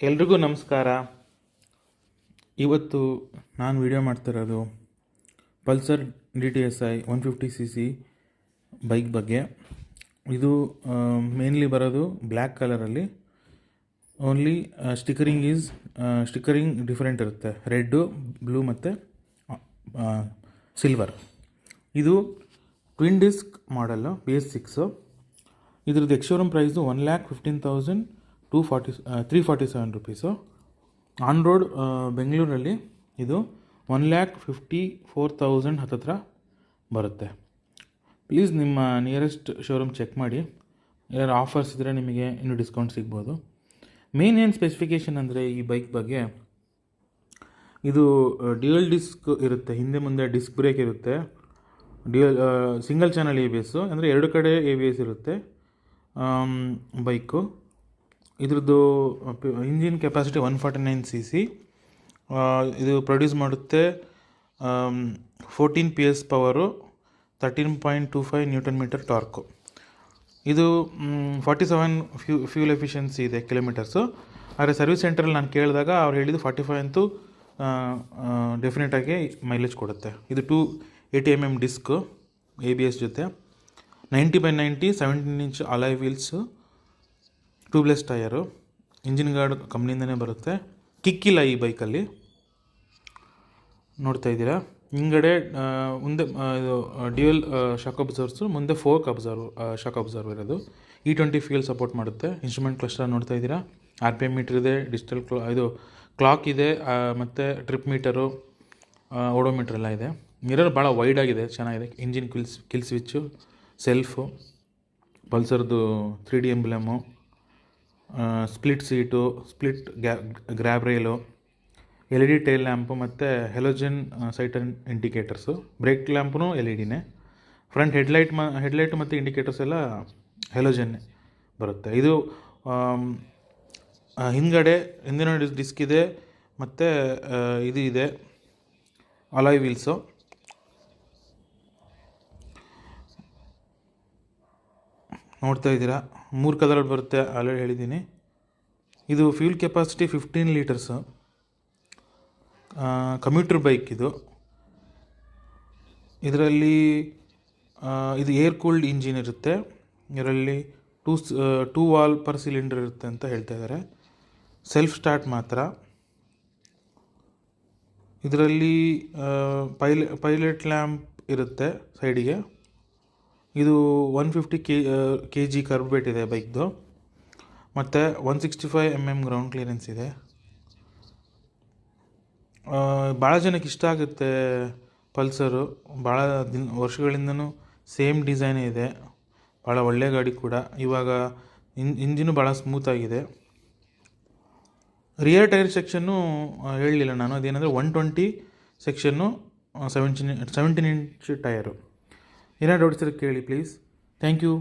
ಎಲ್ರಿಗೂ ನಮಸ್ಕಾರ. ಇವತ್ತು ನಾನು ವಿಡಿಯೋ ಮಾಡ್ತಿರೋದು ಪಲ್ಸರ್ DTSI 150cc ಬೈಕ್ ಬಗ್ಗೆ. ಇದು ಮೇನ್ಲಿ ಬರೋದು ಬ್ಲ್ಯಾಕ್ ಕಲರಲ್ಲಿ. ಓನ್ಲಿ ಸ್ಟಿಕರಿಂಗ್ ಡಿಫರೆಂಟ್ ಇರುತ್ತೆ, ರೆಡ್ಡು, ಬ್ಲೂ ಮತ್ತು ಸಿಲ್ವರ್. ಇದು ಟ್ವಿನ್ ಡಿಸ್ಕ್ ಮಾಡಲ್ಲು, BS6. ಇದ್ರದ್ದು X-showroom price 1,15,347 rupees. On road ಬೆಂಗಳೂರಲ್ಲಿ ಇದು 1,54,000 ಹತ್ತತ್ರ ಬರುತ್ತೆ. ಪ್ಲೀಸ್ ನಿಮ್ಮ ನಿಯರೆಸ್ಟ್ ಶೋರೂಮ್ ಚೆಕ್ ಮಾಡಿ, ಯಾರು ಆಫರ್ಸ್ ಇದ್ದರೆ ನಿಮಗೆ ಇನ್ನೂ ಡಿಸ್ಕೌಂಟ್ ಸಿಗ್ಬೋದು. ಮೇನ್ ಏನು ಸ್ಪೆಸಿಫಿಕೇಷನ್ ಅಂದರೆ ಈ ಬೈಕ್ ಬಗ್ಗೆ, ಇದು ಡ್ಯುಯಲ್ ಡಿಸ್ಕ್ ಇರುತ್ತೆ, ಹಿಂದೆ ಮುಂದೆ ಡಿಸ್ಕ್ ಬ್ರೇಕ್ ಇರುತ್ತೆ, ಸಿಂಗಲ್ ಚಾನಲ್ ABS ಅಂದರೆ ಎರಡು ಕಡೆ ABS ಇರುತ್ತೆ ಬೈಕು. ಇದ್ರದ್ದು ಇಂಜಿನ್ ಕೆಪಾಸಿಟಿ 149cc. ಇದು ಪ್ರೊಡ್ಯೂಸ್ ಮಾಡುತ್ತೆ 14 PS ಪವರು, 13.25 Nm ಟಾರ್ಕು. ಇದು 47 ಫ್ಯೂಲ್ ಎಫಿಷಿಯನ್ಸಿ ಇದೆ ಕಿಲೋಮೀಟರ್ಸು. ಆದರೆ ಸರ್ವಿಸ್ ಸೆಂಟ್ರಲ್ಲಿ ನಾನು ಕೇಳಿದಾಗ ಅವ್ರು ಹೇಳಿದ್ದು 45 ಅಂತೂ ಡೆಫಿನೆಟಾಗಿ ಮೈಲೇಜ್ ಕೊಡುತ್ತೆ. ಇದು 280 mm ಡಿಸ್ಕು ABS ಜೊತೆ, 90/90 17 inch alloy wheels, tubeless tyre, engine guard ಕಂಪ್ನಿಯಿಂದನೇ ಬರುತ್ತೆ. ಕಿಕ್ಕಿಲ್ಲ ಈ ಬೈಕಲ್ಲಿ, ನೋಡ್ತಾ ಇದ್ದೀರಾ. ಹಿಂಗಡೆ ಮುಂದೆ ಇದು ಡ್ಯೂಯಲ್ ಶಾಕ್ ಅಬ್ಸರ್ವರ್ಸು, ಮುಂದೆ ಫೋರ್ಕ್ ಶಾಕ್ ಅಬ್ಸರ್ವರ್ ಇರೋದು. E20 ಫ್ಯೂಲ್ ಸಪೋರ್ಟ್ ಮಾಡುತ್ತೆ. ಇನ್ಸ್ಟ್ರೂಮೆಂಟ್ ಕ್ಲಸ್ಟರ್ ನೋಡ್ತಾ ಇದ್ದೀರಾ, RPM ಮೀಟರ್ ಇದೆ, ಡಿಜಿಟಲ್ ಇದು ಕ್ಲಾಕ್ ಇದೆ, ಮತ್ತು ಟ್ರಿಪ್ ಮೀಟರು, ಓಡೋಮೀಟರ್ ಎಲ್ಲ ಇದೆ. ಮಿರರ್ ಭಾಳ ವೈಡ್ ಆಗಿದೆ, ಚೆನ್ನಾಗಿದೆ. ಇಂಜಿನ್ ಕಿಲ್ ಸ್ವಿಚ್ಚು, ಸೆಲ್ಫು, ಪಲ್ಸರ್ದು 3D emblem, split seat, split grab rail, LED tail lamp ಮತ್ತು halogen side indicators. Brake lamp LED. Front headlight ಮತ್ತು ಇಂಡಿಕೇಟರ್ಸ್ ಎಲ್ಲ ಹೆಲೋಜನ್ನೇ ಬರುತ್ತೆ. ಇದು ಹಿಂದಿನ ಡಿಸ್ಕ್ ಇದೆ, ಮತ್ತು ಇದು ಇದೆ ಅಲಾಯ್ ವೀಲ್ಸು. ನೋಡ್ತಾ ಇದ್ದೀರಾ, 3 ಕಲರ್ ಬರುತ್ತೆ, ಆಲ್ರೆಡಿ ಹೇಳಿದ್ದೀನಿ. ಇದು fuel capacity 15 litres. Commuter bike ಇದು. ಇದರಲ್ಲಿ ಇದು ಏರ್ ಕೂಲ್ಡ್ ಇಂಜಿನ್ ಇರುತ್ತೆ. ಇದರಲ್ಲಿ 2 ವಾಲ್ ಪರ್ ಸಿಲಿಂಡರ್ ಇರುತ್ತೆ ಅಂತ ಹೇಳ್ತಾ ಇದ್ದಾರೆ. ಸೆಲ್ಫ್ ಸ್ಟಾರ್ಟ್ ಮಾತ್ರ. ಇದರಲ್ಲಿ ಪೈಲಟ್ ಲ್ಯಾಂಪ್ ಇರುತ್ತೆ ಸೈಡಿಗೆ. ಇದು 150 kg ಕರ್ವ್ ವೇಟ್ ಇದೆ ಬೈಕ್ದು, ಮತ್ತು 165 mm ಗ್ರೌಂಡ್ ಕ್ಲಿಯರೆನ್ಸ್ ಇದೆ. ಭಾಳ ಜನಕ್ಕೆ ಇಷ್ಟ ಆಗುತ್ತೆ ಪಲ್ಸರು. ಭಾಳ ವರ್ಷಗಳಿಂದನೂ ಸೇಮ್ ಡಿಸೈನೇ ಇದೆ, ಭಾಳ ಒಳ್ಳೆಯ ಗಾಡಿ ಕೂಡ. ಇವಾಗ ಇಂಜಿನು ಭಾಳ ಸ್ಮೂತಾಗಿದೆ. ರಿಯರ್ ಟೈರ್ ಸೆಕ್ಷನ್ನು ಹೇಳಲಿಲ್ಲ ನಾನು, ಅದೇನೆಂದರೆ 120 ಸೆಕ್ಷನ್ನು, 17 ಇಂಚ್ ಟಯರು. ಏನಾದ್ರು ಡೌಟ್ಸ್ ಕೇಳಿ ಪ್ಲೀಸ್. Thank you.